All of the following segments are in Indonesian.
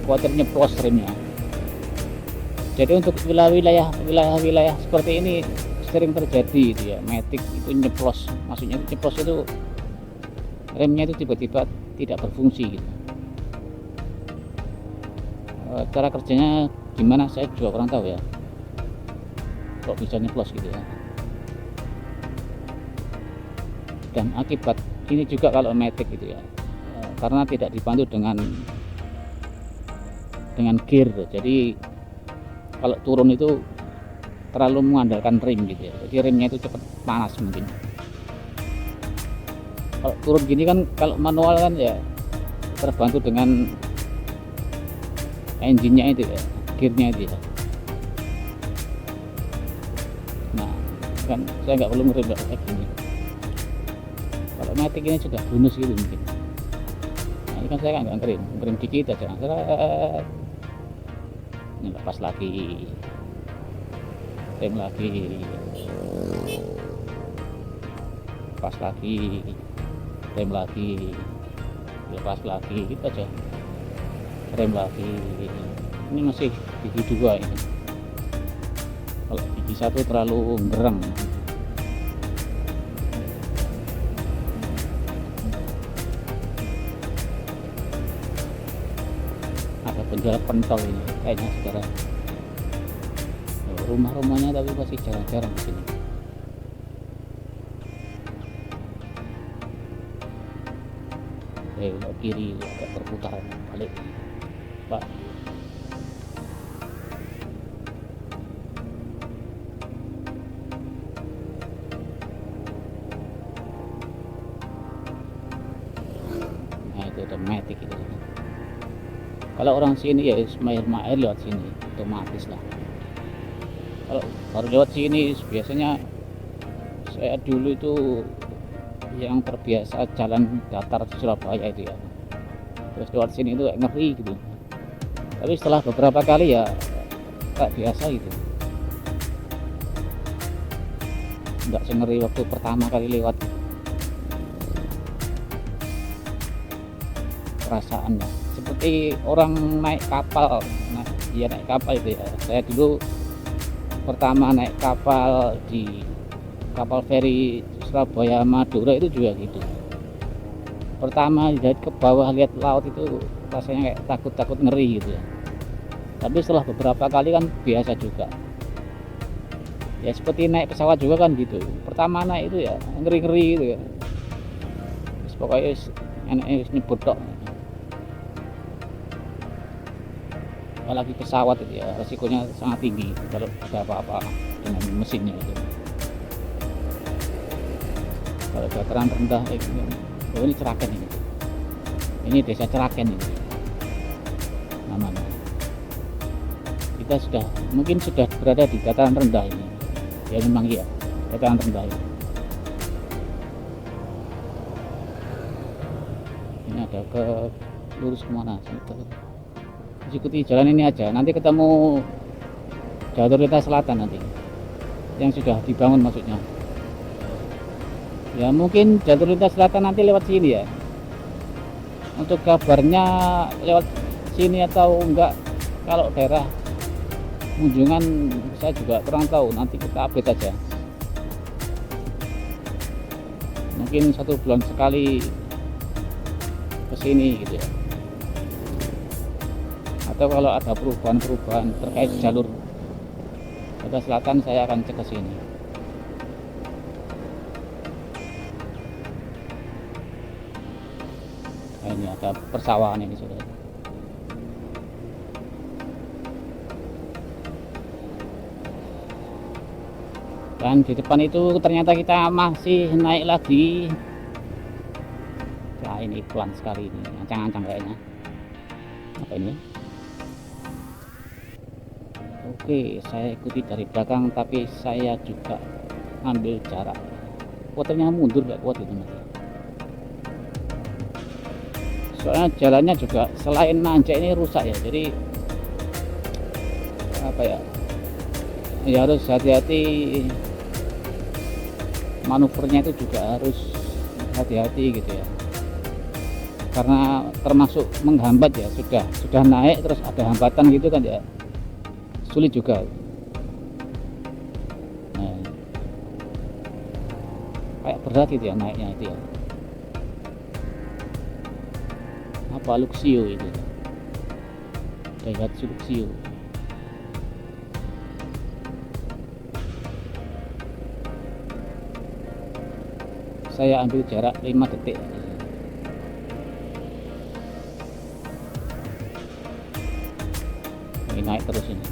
khawatir nyeplos remnya. Jadi untuk wilayah seperti ini sering terjadi itu ya, matic itu nyeplos, maksudnya nyeplos itu remnya itu tiba-tiba tidak berfungsi gitu. Cara kerjanya gimana saya juga kurang tahu ya, kok bisa nyeplos gitu ya. Dan akibat ini juga kalau matic gitu ya, karena tidak dibantu dengan gear, jadi kalau turun itu terlalu mengandalkan rem gitu ya, jadi remnya itu cepat panas mungkin. Kalau turun gini kan, kalau manual kan ya terbantu dengan engine-nya itu ya, gearnya itu ya. Nah kan saya nggak perlu ngerem kayak gini. Kalau matic ini sudah bonus gitu mungkin. Nah ini kan saya nggak ngerem dikit aja, ini lepas lagi, rem lagi, lepas lagi, rem lagi, lepas lagi, gitu aja, rem lagi. Ini masih gigi 2 ini, kalau gigi 1 terlalu gereng. Ada penjual pentol ini kayaknya saudara, rumah-rumahnya tapi masih jarang-jarang di sini. Belok kiri agak perputaran balik Pak. Nah itu ada matic itu. Kalau orang sini ya Ismail lewat sini otomatis lah. Kalau baru lewat sini biasanya, saya dulu itu yang terbiasa jalan datar Surabaya itu ya, terus lewat sini itu ngeri gitu. Tapi setelah beberapa kali ya kayak biasa gitu, nggak sengeri waktu pertama kali lewat. Perasaannya seperti orang naik kapal. Nah iya, naik kapal itu ya, saya dulu pertama naik kapal di kapal feri Surabaya Madura itu juga gitu. Pertama lihat ke bawah, lihat laut itu rasanya kayak takut ngeri gitu ya. Tapi setelah beberapa kali kan biasa juga. Ya seperti naik pesawat juga kan gitu. Pertama naik itu ya ngeri gitu ya. Pokoknya enaknya nyebut tok. Apalagi pesawat itu ya, resikonya sangat tinggi kalau ada apa-apa dengan mesinnya itu. Kalau dataran rendah ini Ceraken ini desa Ceraken ini namanya. Kita mungkin sudah berada di dataran rendah ini ya, memang iya dataran rendah ini. Ini ada ke lurus kemana, ikuti jalan ini aja, nanti ketemu jalur lintas selatan nanti yang sudah dibangun maksudnya. Ya mungkin jalur lintas selatan nanti lewat sini ya. Untuk kabarnya lewat sini atau enggak, kalau daerah Munjungan saya juga kurang tahu, nanti kita update aja. Mungkin 1 bulan sekali ke sini gitu ya. Atau kalau ada perubahan terkait jalur lintas selatan, saya akan cek ke sini. Nah, ini ada persawahan ini sudah. Dan di depan itu ternyata kita masih naik lagi. Nah ini pelan sekali ini, ancang-ancang kayaknya. Apa ini? Oke, saya ikuti dari belakang, tapi saya juga ambil jarak. Motornya mundur gak kuat itu nanti. Soalnya jalannya juga selain nanjak ini rusak ya, jadi apa ya, ya harus hati-hati, manuvernya itu juga harus hati-hati gitu ya. karena termasuk menghambat ya, sudah naik terus ada hambatan gitu kan ya, sulit juga. Nah, kayak berat gitu ya naiknya itu ya. Apa Luxio itu, Daihatsu Luxio. Saya ambil jarak 5 detik. Ini naik terus ini.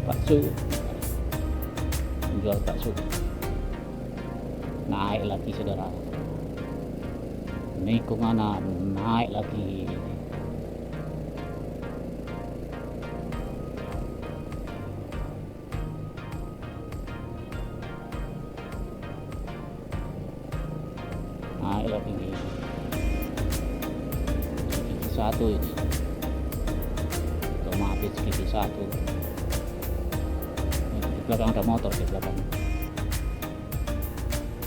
Bakso, menjual bakso, naik lagi saudara. Ini kemana, naik lagi. Naik lagi nih. Gigi satu ini, otomatis gigi satu. Ini di belakang ada motor di belakang.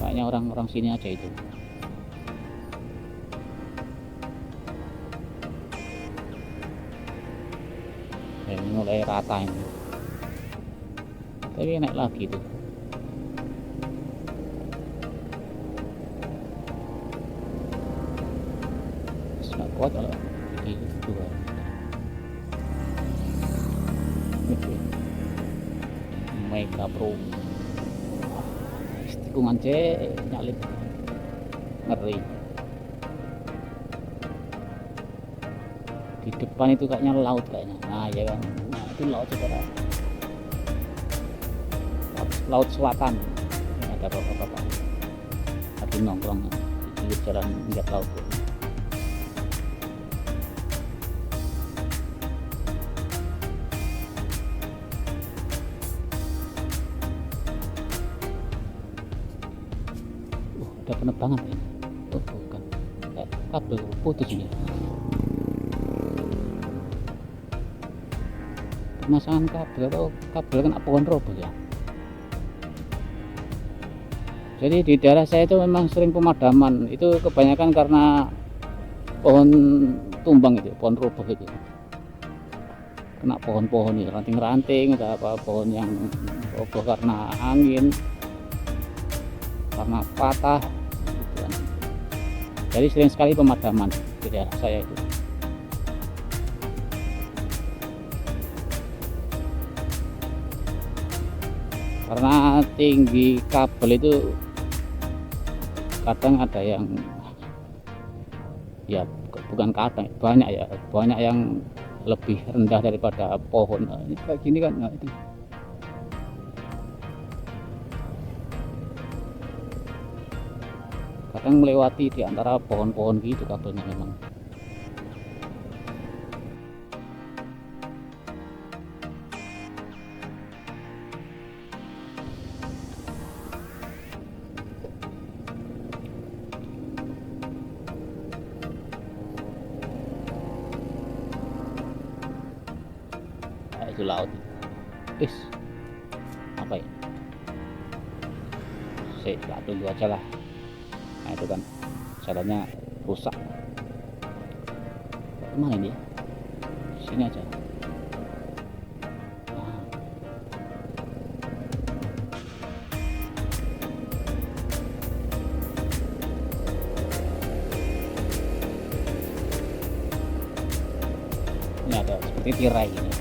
Kayaknya orang-orang sini aja itu. Ini mulai rata ini, tapi naik lagi tuh. Nggak kuat kalau gigi dua. Mega Pro tikungan cek nyalip, ngeri. Di depan itu kayaknya laut kayaknya. Nah ya kan, nah itu laut saudara, laut selatan. Ini ada bapak-bapak lagi nongkrong di pinggir jalan lihat laut. Ada penerbangan ini. Oh bukan, kabel putus ini. Pemasangan kabel atau kabel kena pohon roboh ya. Jadi di daerah saya itu memang sering pemadaman, itu kebanyakan karena pohon tumbang itu, pohon roboh itu. Kena pohon-pohon itu, ranting-ranting atau apa, pohon yang roboh karena angin, karena patah gitu kan. Jadi sering sekali pemadaman di daerah saya itu. Karena tinggi kabel itu kadang ada yang ya, bukan kadang, banyak ya, banyak yang lebih rendah daripada pohon. Nah, ini kayak gini kan. Nah, itu kadang melewati di antara pohon-pohon gitu kabelnya memang. Itu laut. Apa ya, saya tak tunggu aja lah. Nah itu kan jalannya rusak. Kemana ini ya? Sini aja. Nah. Ini ada seperti tirai ini.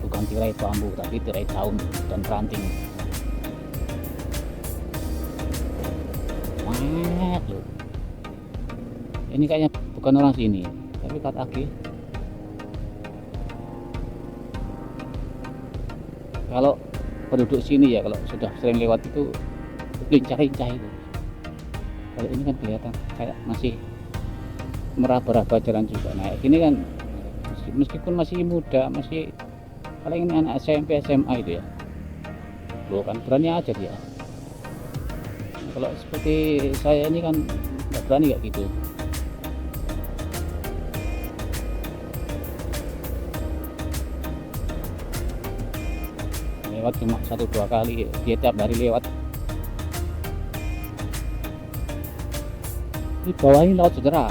Bukan tirai bambu tapi tirai daun dan ranting. Loh. Ini kayaknya bukan orang sini, tapi kata Agi kalau penduduk sini ya, kalau sudah sering lewat itu lincah-lincah itu. Kalau ini kan kelihatan kayak masih meraba-raba jalan juga. Nah ini kan meskipun masih muda, masih paling ini anak SMP SMA itu ya, loh kan berani aja dia. Kalau seperti saya ini kan nggak berani kayak gitu. lewat cuma 1-2 kali, dia tiap hari lewat. Di bawah ini laut saudara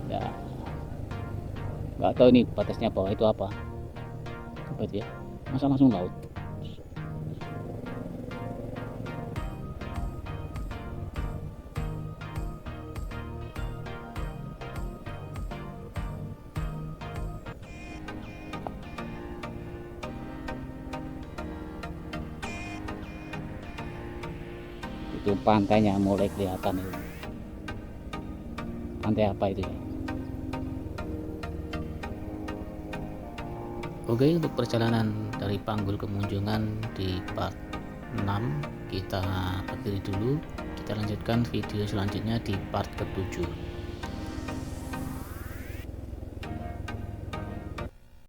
ya, nggak tahu ini batasnya bawah itu apa, coba ya, masa langsung laut. Itu pantainya mulai kelihatan itu. Pantai apa itu ya? Oke, untuk perjalanan dari Panggul ke Munjungan di part 6 kita akhiri dulu. Kita lanjutkan video selanjutnya di part ke-7.